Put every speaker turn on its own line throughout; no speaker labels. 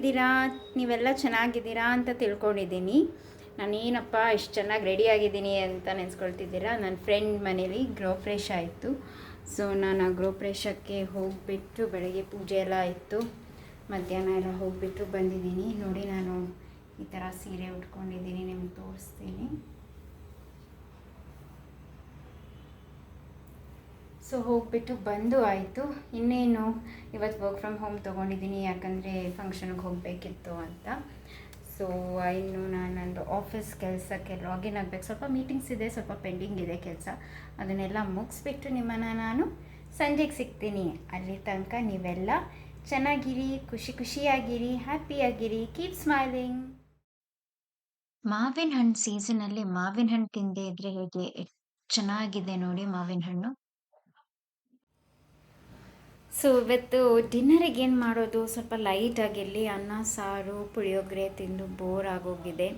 ಹೇಗಿದ್ದೀರಾ? ನೀವೆಲ್ಲ ಚೆನ್ನಾಗಿದ್ದೀರಾ ಅಂತ ತಿಳ್ಕೊಂಡಿದ್ದೀನಿ. ನಾನೇನಪ್ಪ ಇಷ್ಟು ಚೆನ್ನಾಗಿ ರೆಡಿಯಾಗಿದ್ದೀನಿ ಅಂತ ನೆನೆಸ್ಕೊಳ್ತಿದ್ದೀರಾ. ನನ್ನ ಫ್ರೆಂಡ್ ಮನೇಲಿ ಗೃಹಪ್ರವೇಶ ಆಯಿತು. ಸೊ ನಾನು ಆ ಗೃಹಪ್ರವೇಶಕ್ಕೆ ಹೋಗಿಬಿಟ್ಟು ಬೆಳಗ್ಗೆ ಪೂಜೆ ಎಲ್ಲ ಆಯಿತು, ಮಧ್ಯಾಹ್ನ ಎಲ್ಲ ಹೋಗಿಬಿಟ್ಟು ಬಂದಿದ್ದೀನಿ. ನೋಡಿ, ನಾನು ಈ ಥರ ಸೀರೆ ಉಟ್ಕೊಂಡಿದ್ದೀನಿ, ನಿಮ್ಗೆ ತೋರಿಸ್ತೀನಿ. ಸೊ ಹೋಗಿಬಿಟ್ಟು ಬಂದು ಆಯಿತು. ಇನ್ನೇನು ಇವತ್ತು ವರ್ಕ್ ಫ್ರಮ್ ಹೋಮ್ ತೊಗೊಂಡಿದ್ದೀನಿ, ಯಾಕಂದರೆ ಫಂಕ್ಷನ್ಗೆ ಹೋಗಬೇಕಿತ್ತು ಅಂತ. ಸೊ ಇನ್ನು ನಾನು ನಂದು ಆಫೀಸ್ ಕೆಲಸಕ್ಕೆ ಲಾಗಿನ್ ಆಗಬೇಕು. ಸ್ವಲ್ಪ ಮೀಟಿಂಗ್ಸ್ ಇದೆ, ಸ್ವಲ್ಪ ಪೆಂಡಿಂಗ್ ಇದೆ ಕೆಲಸ. ಅದನ್ನೆಲ್ಲ ಮುಗಿಸ್ಬಿಟ್ಟು ನಿಮ್ಮನ್ನು ನಾನು ಸಂಜೆಗೆ ಸಿಗ್ತೀನಿ. ಅಲ್ಲಿ ತನಕ ನೀವೆಲ್ಲ ಚೆನ್ನಾಗಿರಿ, ಖುಷಿಯಾಗಿರಿ, ಹ್ಯಾಪಿಯಾಗಿರಿ, ಕೀಪ್ ಸ್ಮೈಲಿಂಗ್. ಮಾವಿನ ಹಣ್ಣು ಸೀಸನಲ್ಲಿ ಮಾವಿನ ಹಣ್ಣು ತಿಂದೇ ಇದ್ರೆ ಹೇಗೆ ಚೆನ್ನಾಗಿದೆ ನೋಡಿ ಮಾವಿನ ಹಣ್ಣು. ಸೊ ಇವತ್ತು ಡಿನ್ನರಿಗೆ ಏನು ಮಾಡೋದು, ಸ್ವಲ್ಪ ಲೈಟಾಗಿರಲಿ. ಅನ್ನ ಸಾರು ಪುಳಿಯೋಗರೆ ತಿಂದು ಬೋರ್ ಆಗೋಗಿದೆ.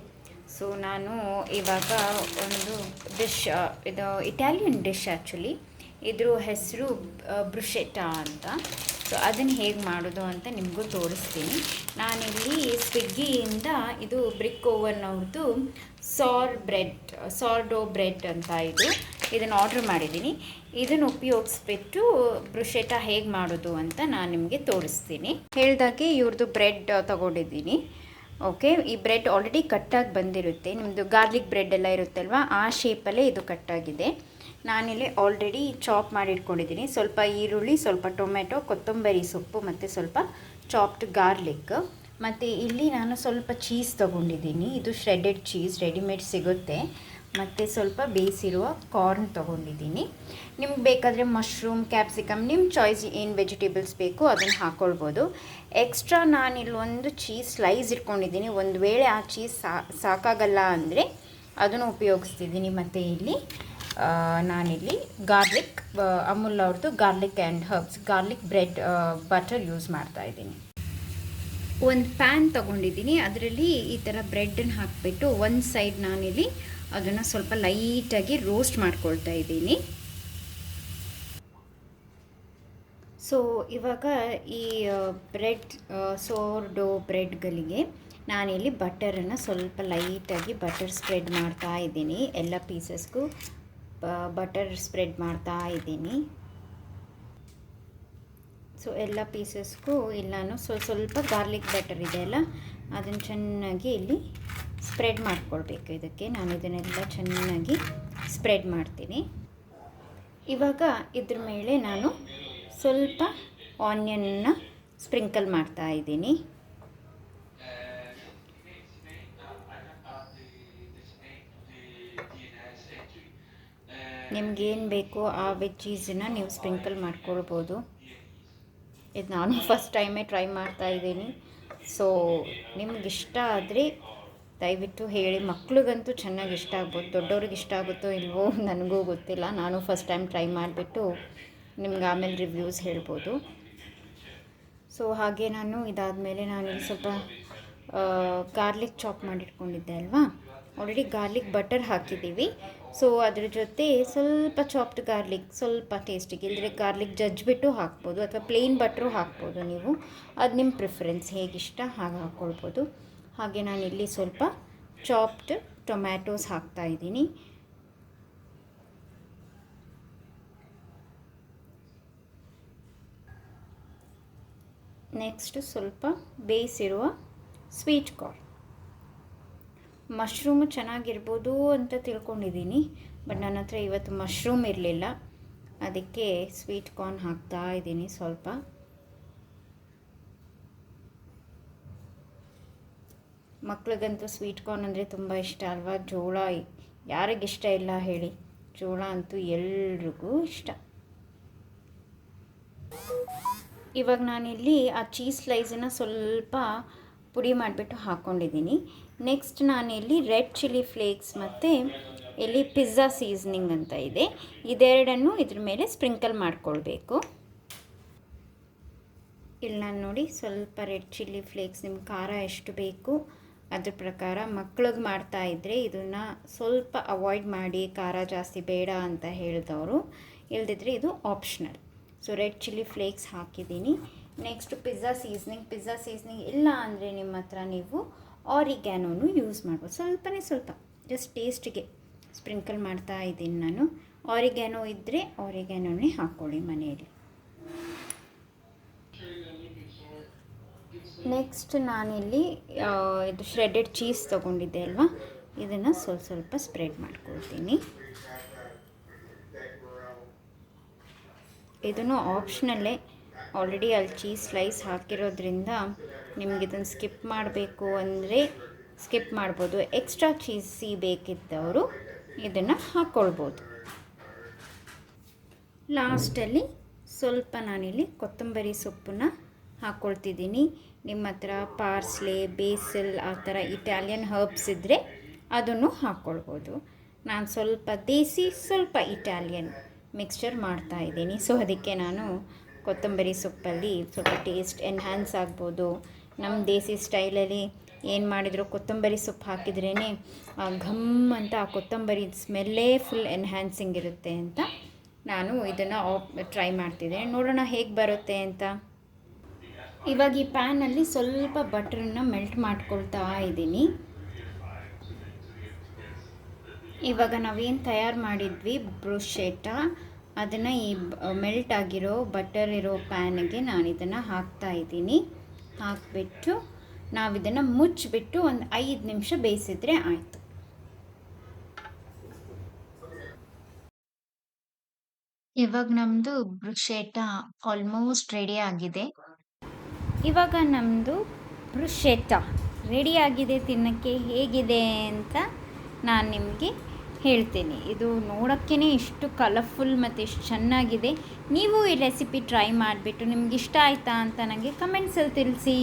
ಸೊ ನಾನು ಇವಾಗ ಒಂದು ಡಿಶ್, ಇದು ಇಟಾಲಿಯನ್ ಡಿಶ್ ಆ್ಯಕ್ಚುಲಿ. ಇದ್ರ ಹೆಸರು ಬ್ರುಷೆಟಾ ಅಂತ. ಸೊ ಅದನ್ನು ಹೇಗೆ ಮಾಡೋದು ಅಂತ ನಿಮಗೂ ತೋರಿಸ್ತೀನಿ. ನಾನಿಲ್ಲಿ ಸ್ವಿಗ್ಗಿಯಿಂದ ಇದು ಬ್ರಿಕ್ ಓವನ್ ಅವ್ರದ್ದು ಸಾರ್ಡೋ ಬ್ರೆಡ್ ಅಂತ ಇದನ್ನು ಆರ್ಡ್ರ್ ಮಾಡಿದ್ದೀನಿ. ಇದನ್ನು ಉಪಯೋಗಿಸ್ಬಿಟ್ಟು ಬ್ರುಷೆಟಾ ಹೇಗೆ ಮಾಡೋದು ಅಂತ ನಾನು ನಿಮಗೆ ತೋರಿಸ್ತೀನಿ. ಹೇಳಿದಾಗೆ ಇವ್ರದ್ದು ಬ್ರೆಡ್ ತಗೊಂಡಿದ್ದೀನಿ. ಓಕೆ, ಈ ಬ್ರೆಡ್ ಆಲ್ರೆಡಿ ಕಟ್ಟಾಗಿ ಬಂದಿರುತ್ತೆ. ನಿಮ್ಮದು ಗಾರ್ಲಿಕ್ ಬ್ರೆಡ್ ಎಲ್ಲ ಇರುತ್ತಲ್ವ, ಆ ಶೇಪಲ್ಲೇ ಇದು ಕಟ್ಟಾಗಿದೆ. ನಾನಿಲ್ಲಿ ಆಲ್ರೆಡಿ ಚಾಪ್ ಮಾಡಿ ಇಟ್ಕೊಂಡಿದ್ದೀನಿ. ಸ್ವಲ್ಪ ಈರುಳ್ಳಿ, ಸ್ವಲ್ಪ ಟೊಮೆಟೊ, ಕೊತ್ತಂಬರಿ ಸೊಪ್ಪು ಮತ್ತು ಸ್ವಲ್ಪ ಚಾಪ್ಡ್ ಗಾರ್ಲಿಕ್. ಮತ್ತು ಇಲ್ಲಿ ನಾನು ಸ್ವಲ್ಪ ಚೀಸ್ ತೊಗೊಂಡಿದ್ದೀನಿ. ಇದು ಶ್ರೆಡೆಡ್ ಚೀಸ್ ರೆಡಿಮೇಡ್ ಸಿಗುತ್ತೆ. ಮತ್ತು ಸ್ವಲ್ಪ ಬೇಯಿಸಿರುವ ಕಾರ್ನ್ ತೊಗೊಂಡಿದ್ದೀನಿ. ನಿಮ್ಗೆ ಬೇಕಾದರೆ ಮಶ್ರೂಮ್, ಕ್ಯಾಪ್ಸಿಕಮ್, ನಿಮ್ಮ ಚಾಯ್ಸ್ ಏನು ವೆಜಿಟೇಬಲ್ಸ್ ಬೇಕು ಅದನ್ನು ಹಾಕ್ಕೊಳ್ಬೋದು. ಎಕ್ಸ್ಟ್ರಾ ನಾನಿಲ್ಲಿ ಒಂದು ಚೀಸ್ ಸ್ಲೈಸ್ ಇಟ್ಕೊಂಡಿದ್ದೀನಿ. ಒಂದು ವೇಳೆ ಆ ಚೀಸ್ ಸಾಕಾಗಲ್ಲ ಅಂದರೆ ಅದನ್ನು ಉಪಯೋಗಿಸ್ತಿದ್ದೀನಿ. ಮತ್ತು ಇಲ್ಲಿ ನಾನಿಲ್ಲಿ ಗಾರ್ಲಿಕ್, ಅಮೂಲ್ ಅವ್ರದ್ದು garlic and herbs garlic bread butter use ಮಾಡ್ತಾಯಿದ್ದೀನಿ. ಒಂದು ಪ್ಯಾನ್ ತೊಗೊಂಡಿದ್ದೀನಿ. ಅದರಲ್ಲಿ ಈ ಥರ ಬ್ರೆಡ್ಡನ್ನು ಹಾಕಿಬಿಟ್ಟು ಒಂದು ಸೈಡ್ ನಾನಿಲ್ಲಿ ಅದನ್ನು ಸ್ವಲ್ಪ ಲೈಟಾಗಿ ರೋಸ್ಟ್ ಮಾಡ್ಕೊಳ್ತಾ ಇದ್ದೀನಿ. ಸೊ ಇವಾಗ ಈ ಸೋರ್ಡೋ ಬ್ರೆಡ್ಗಳಿಗೆ ನಾನಿಲ್ಲಿ ಬಟರನ್ನು ಸ್ವಲ್ಪ ಲೈಟಾಗಿ ಬಟರ್ ಸ್ಪ್ರೆಡ್ ಮಾಡ್ತಾ ಇದ್ದೀನಿ. ಎಲ್ಲ ಪೀಸಸ್ಗೂ ಬಟರ್ ಸ್ಪ್ರೆಡ್ ಮಾಡ್ತಾ ಇದ್ದೀನಿ. ಸೊ ಎಲ್ಲ ಪೀಸಸ್ಗೂ ಇಲ್ಲಿ ನಾನು ಸ್ವಲ್ಪ ಗಾರ್ಲಿಕ್ ಬಟರ್ ಇದೆಯಲ್ಲ ಅದನ್ನು ಚೆನ್ನಾಗಿ ಇಲ್ಲಿ ಸ್ಪ್ರೆಡ್ ಮಾಡ್ಕೊಳ್ಬೇಕು. ಇದಕ್ಕೆ ನಾನು ಇದನ್ನೆಲ್ಲ ಚೆನ್ನಾಗಿ ಸ್ಪ್ರೆಡ್ ಮಾಡ್ತೀನಿ. ಇವಾಗ ಇದ್ರ ಮೇಲೆ ನಾನು ಸ್ವಲ್ಪ ಆನಿಯನ್ನ ಸ್ಪ್ರಿಂಕಲ್ ಮಾಡ್ತಾ ಇದ್ದೀನಿ. ನಿಮ್ಗೇನು ಬೇಕೋ ಆ ವೆಜ್ಜೀಸನ್ನ ನೀವು ಸ್ಪ್ರಿಂಕಲ್ ಮಾಡ್ಕೊಳ್ಬೋದು. ಇದು ನಾನು ಫಸ್ಟ್ ಟೈಮೇ ಟ್ರೈ ಮಾಡ್ತಾ ಇದ್ದೀನಿ. ಸೊ ನಿಮ್ಗಿಷ್ಟ ಆದರೆ ದಯವಿಟ್ಟು ಹೇಳಿ. ಮಕ್ಳಿಗಂತೂ ಚೆನ್ನಾಗಿ ಇಷ್ಟ ಆಗ್ಬೋದು, ದೊಡ್ಡವ್ರಿಗೆ ಇಷ್ಟ ಆಗುತ್ತೋ ಇಲ್ವೋ ನನಗೂ ಗೊತ್ತಿಲ್ಲ. ನಾನು ಫಸ್ಟ್ ಟೈಮ್ ಟ್ರೈ ಮಾಡಿಬಿಟ್ಟು ನಿಮ್ಗೆ ಆಮೇಲೆ ರಿವ್ಯೂಸ್ ಹೇಳ್ಬೋದು. ಸೊ ಹಾಗೆ ನಾನು ಇದಾದಮೇಲೆ ನಾನಿಲ್ಲಿ ಸ್ವಲ್ಪ ಗಾರ್ಲಿಕ್ ಚಾಪ್ ಮಾಡಿಟ್ಕೊಂಡಿದ್ದೆ ಅಲ್ವಾ, ಆಲ್ರೆಡಿ ಗಾರ್ಲಿಕ್ ಬಟರ್ ಹಾಕಿದ್ದೀವಿ. ಸೊ ಅದ್ರ ಜೊತೆ ಸ್ವಲ್ಪ ಚಾಪ್ಡ್ ಗಾರ್ಲಿಕ್, ಸ್ವಲ್ಪ ಟೇಸ್ಟಿಗೆ ಇಲ್ಲದ್ರೆ ಗಾರ್ಲಿಕ್ ಜಜ್ಜಿಬಿಟ್ಟು ಹಾಕ್ಬೋದು, ಅಥವಾ ಪ್ಲೇನ್ ಬಟ್ರು ಹಾಕ್ಬೋದು ನೀವು. ಅದು ನಿಮ್ಮ ಪ್ರಿಫರೆನ್ಸ್, ಹೇಗಿಷ್ಟ ಹಾಗೆ ಹಾಕ್ಕೊಳ್ಬೋದು. ಹಾಗೆ ನಾನಿಲ್ಲಿ ಸ್ವಲ್ಪ ಚಾಪ್ಡ್ ಟೊಮ್ಯಾಟೋಸ್ ಹಾಕ್ತಾಯಿದ್ದೀನಿ. ನೆಕ್ಸ್ಟ್ ಸ್ವಲ್ಪ ಬೇಯಿಸಿರುವ ಸ್ವೀಟ್ ಕಾರ್ನ್. ಮಶ್ರೂಮು ಚೆನ್ನಾಗಿರ್ಬೋದು ಅಂತ ತಿಳ್ಕೊಂಡಿದ್ದೀನಿ, ಬಟ್ ನನ್ನ ಹತ್ರ ಇವತ್ತು ಮಶ್ರೂಮ್ ಇರಲಿಲ್ಲ, ಅದಕ್ಕೆ ಸ್ವೀಟ್ ಕಾರ್ನ್ ಹಾಕ್ತಾ ಇದ್ದೀನಿ ಸ್ವಲ್ಪ. ಮಕ್ಳಿಗಂತೂ ಸ್ವೀಟ್ ಕಾರ್ನ್ ಅಂದರೆ ತುಂಬ ಇಷ್ಟ ಅಲ್ವಾ. ಜೋಳ ಯಾರಿಗಿಷ್ಟ ಇಲ್ಲ ಹೇಳಿ, ಜೋಳ ಅಂತೂ ಎಲ್ರಿಗೂ ಇಷ್ಟ. ಇವಾಗ ನಾನಿಲ್ಲಿ ಆ ಚೀಸ್ ಸ್ಲೈಸನ್ನು ಸ್ವಲ್ಪ ಪುಡಿ ಮಾಡಿಬಿಟ್ಟು ಹಾಕ್ಕೊಂಡಿದ್ದೀನಿ. ನೆಕ್ಸ್ಟ್ ನಾನಿಲ್ಲಿ ರೆಡ್ ಚಿಲ್ಲಿ ಫ್ಲೇಕ್ಸ್ ಮತ್ತು ಇಲ್ಲಿ ಪಿಜ್ಜಾ ಸೀಸನಿಂಗ್ ಅಂತ ಇದೆ, ಇದೆರಡನ್ನು ಇದ್ರ ಮೇಲೆ ಸ್ಪ್ರಿಂಕಲ್ ಮಾಡ್ಕೊಳ್ಬೇಕು. ಇಲ್ಲಿ ನಾನು ನೋಡಿ ಸ್ವಲ್ಪ ರೆಡ್ ಚಿಲ್ಲಿ ಫ್ಲೇಕ್ಸ್, ನಿಮ್ಮ ಖಾರ ಎಷ್ಟು ಬೇಕು ಅದ್ರ ಪ್ರಕಾರ. ಮಕ್ಳಿಗೆ ಮಾಡ್ತಾಯಿದ್ರೆ ಇದನ್ನು ಸ್ವಲ್ಪ ಅವಾಯ್ಡ್ ಮಾಡಿ, ಖಾರ ಜಾಸ್ತಿ ಬೇಡ ಅಂತ ಹೇಳಿದವರು, ಇಲ್ದಿದ್ರೆ ಇದು optional. So red chilli flakes ಹಾಕಿದ್ದೀನಿ. ನೆಕ್ಸ್ಟ್ ಪಿಜ್ಜಾ ಸೀಸ್ನಿಂಗ್ ಇಲ್ಲ ಅಂದರೆ ನಿಮ್ಮ ಹತ್ರ ನೀವು ಆರಿಗ್ಯಾನೋನು ಯೂಸ್ ಮಾಡ್ಬೋದು. ಸ್ವಲ್ಪ ಜಸ್ಟ್ ಟೇಸ್ಟಿಗೆ ಸ್ಪ್ರಿಂಕಲ್ ಮಾಡ್ತಾ ಇದ್ದೀನಿ ನಾನು. ಆರಿಗ್ಯಾನೋ ಇದ್ದರೆ ಆರಿಗ್ಯಾನೋನೇ ಹಾಕ್ಕೊಳ್ಳಿ ಮನೆಯಲ್ಲಿ. ನೆಕ್ಸ್ಟ್ ನಾನಿಲ್ಲಿ ಇದು ಶ್ರೆಡೆಡ್ ಚೀಸ್ ತೊಗೊಂಡಿದ್ದೆ ಅಲ್ವಾ, ಇದನ್ನು ಸ್ವಲ್ಪ ಸ್ಪ್ರೆಡ್ ಮಾಡ್ಕೊಳ್ತೀನಿ. ಇದನ್ನು ಆಪ್ಷನಲ್ಲೇ, ಆಲ್ರೆಡಿ ಅಲ್ಲಿ ಚೀಸ್ ಸ್ಲೈಸ್ ಹಾಕಿರೋದ್ರಿಂದ ನಿಮ್ಗೆ ಇದನ್ನು ಸ್ಕಿಪ್ ಮಾಡಬೇಕು ಅಂದರೆ ಸ್ಕಿಪ್ ಮಾಡ್ಬೋದು. ಎಕ್ಸ್ಟ್ರಾ ಚೀಸಿ ಬೇಕಿದ್ದವರು ಇದನ್ನು ಹಾಕ್ಕೊಳ್ಬೋದು. ಲಾಸ್ಟಲ್ಲಿ ಸ್ವಲ್ಪ ನಾನಿಲ್ಲಿ ಕೊತ್ತಂಬರಿ ಸೊಪ್ಪನ್ನ ಹಾಕ್ಕೊಳ್ತಿದ್ದೀನಿ. ನಿಮ್ಮ ಹತ್ರ ಪಾರ್ಸ್ಲೆ, ಬೇಸಿಲ್ ಆ ಥರ ಇಟಾಲಿಯನ್ ಹರ್ಬ್ಸ್ ಇದ್ದರೆ ಅದನ್ನು ಹಾಕ್ಕೊಳ್ಬೋದು. ನಾನು ಸ್ವಲ್ಪ ದೇಸಿ ಸ್ವಲ್ಪ ಇಟಾಲಿಯನ್ ಮಿಕ್ಸ್ಚರ್ ಮಾಡ್ತಾಯಿದ್ದೀನಿ. ಸೊ ಅದಕ್ಕೆ ನಾನು ಕೊತ್ತಂಬರಿ ಸೊಪ್ಪಲ್ಲಿ ಸ್ವಲ್ಪ ಟೇಸ್ಟ್ ಎನ್ಹ್ಯಾನ್ಸ್ ಆಗ್ಬೋದು. ನಮ್ಮ ದೇಸಿ ಸ್ಟೈಲಲ್ಲಿ ಏನು ಮಾಡಿದ್ರು ಕೊತ್ತಂಬರಿ ಸೊಪ್ಪು ಹಾಕಿದ್ರೇ ಘಮ್ ಅಂತ ಆ ಕೊತ್ತಂಬರಿ ಸ್ಮೆಲ್ಲೇ ಫುಲ್ ಎನ್ಹ್ಯಾನ್ಸಿಂಗ್ ಇರುತ್ತೆ ಅಂತ ನಾನು ಇದನ್ನು ಟ್ರೈ ಮಾಡ್ತಿದ್ದೇನೆ. ನೋಡೋಣ ಹೇಗೆ ಬರುತ್ತೆ ಅಂತ. ಇವಾಗ ಈ ಪ್ಯಾನಲ್ಲಿ ಸ್ವಲ್ಪ ಬಟ್ರನ್ನ ಮೆಲ್ಟ್ ಮಾಡ್ಕೊಳ್ತಾ ಇದ್ದೀನಿ. ಇವಾಗ ನಾವೇನು ತಯಾರು ಮಾಡಿದ್ವಿ ಬ್ರುಷೆಟಾ, ಅದನ್ನು ಈ ಮೆಲ್ಟ್ ಆಗಿರೋ ಬಟರ್ ಇರೋ ಪ್ಯಾನಿಗೆ ನಾನು ಇದನ್ನು ಹಾಕ್ತಾ ಇದ್ದೀನಿ. ಹಾಕಿಬಿಟ್ಟು ನಾವಿದನ್ನು ಮುಚ್ಚಿಬಿಟ್ಟು ಒಂದು 5 ನಿಮಿಷ ಬೇಯಿಸಿದ್ರೆ ಆಯಿತು. ಇವಾಗ ನಮ್ಮದು ಬ್ರುಷೆಟಾ ಆಲ್ಮೋಸ್ಟ್ ರೆಡಿ ಆಗಿದೆ. ಇವಾಗ ನಮ್ಮದು ಬ್ರುಷೆಟಾ ರೆಡಿಯಾಗಿದೆ. ತಿನ್ನೋಕ್ಕೆ ಹೇಗಿದೆ ಅಂತ ನಾನು ನಿಮಗೆ ಹೇಳ್ತೀನಿ. ಇದು ನೋಡೋಕ್ಕೇ ಇಷ್ಟು ಕಲರ್ಫುಲ್ ಮತ್ತು ಇಷ್ಟು ಚೆನ್ನಾಗಿದೆ. ನೀವು ಈ ರೆಸಿಪಿ ಟ್ರೈ ಮಾಡಿಬಿಟ್ಟು ನಿಮ್ಗೆ ಇಷ್ಟ ಆಯಿತಾ ಅಂತ ನನಗೆ ಕಮೆಂಟ್ಸಲ್ಲಿ ತಿಳಿಸಿ.